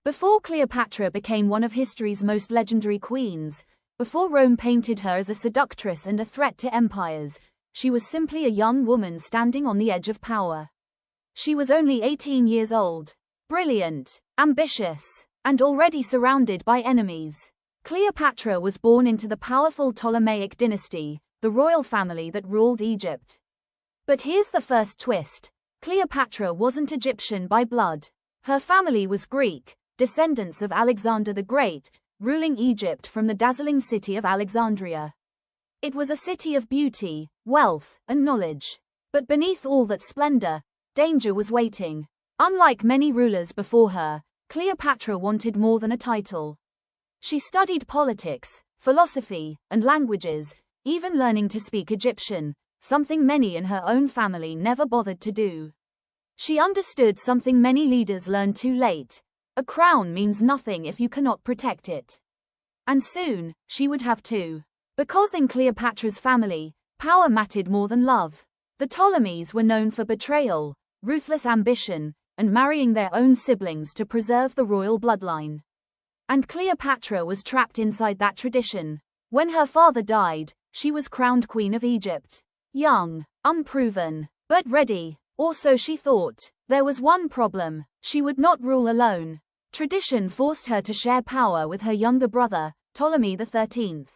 Before Cleopatra became one of history's most legendary queens, before Rome painted her as a seductress and a threat to empires, she was simply a young woman standing on the edge of power. She was only 18 years old, brilliant, ambitious, and already surrounded by enemies. Cleopatra was born into the powerful Ptolemaic dynasty, the royal family that ruled Egypt. But here's the first twist. Cleopatra wasn't Egyptian by blood. Her family was Greek, descendants of Alexander the Great, ruling Egypt from the dazzling city of Alexandria. It was a city of beauty, wealth, and knowledge. But beneath all that splendor, danger was waiting. Unlike many rulers before her, Cleopatra wanted more than a title. She studied politics, philosophy, and languages, even learning to speak Egyptian, something many in her own family never bothered to do. She understood something many leaders learn too late. A crown means nothing if you cannot protect it. And soon, she would have to. Because in Cleopatra's family, power mattered more than love. The Ptolemies were known for betrayal, ruthless ambition, and marrying their own siblings to preserve the royal bloodline. And Cleopatra was trapped inside that tradition. When her father died, she was crowned Queen of Egypt. Young, unproven, but ready. Or so she thought. There was one problem: she would not rule alone. Tradition forced her to share power with her younger brother, Ptolemy XIII,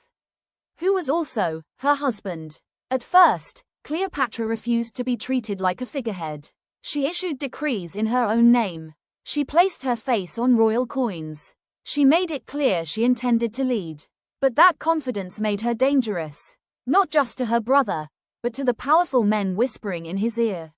who was also her husband. At first, Cleopatra refused to be treated like a figurehead. She issued decrees in her own name. She placed her face on royal coins. She made it clear she intended to lead. But that confidence made her dangerous. Not just to her brother, but to the powerful men whispering in his ear.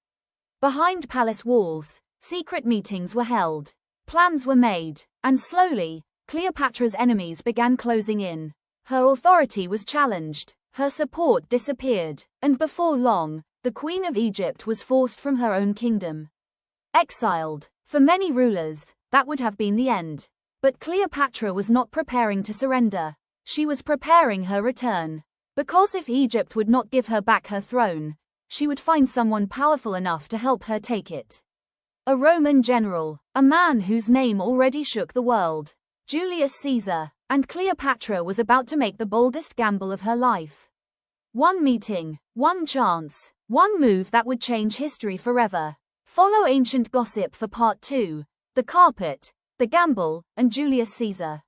Behind palace walls, secret meetings were held. Plans were made, and slowly, Cleopatra's enemies began closing in. Her authority was challenged, her support disappeared, and before long, the Queen of Egypt was forced from her own kingdom. Exiled. For many rulers, that would have been the end. But Cleopatra was not preparing to surrender. She was preparing her return. Because if Egypt would not give her back her throne, she would find someone powerful enough to help her take it. A Roman general, a man whose name already shook the world. Julius Caesar. And Cleopatra was about to make the boldest gamble of her life. One meeting, one chance, one move that would change history forever. Follow Ancient Gossip for Part 2, The Carpet, The Gamble, and Julius Caesar.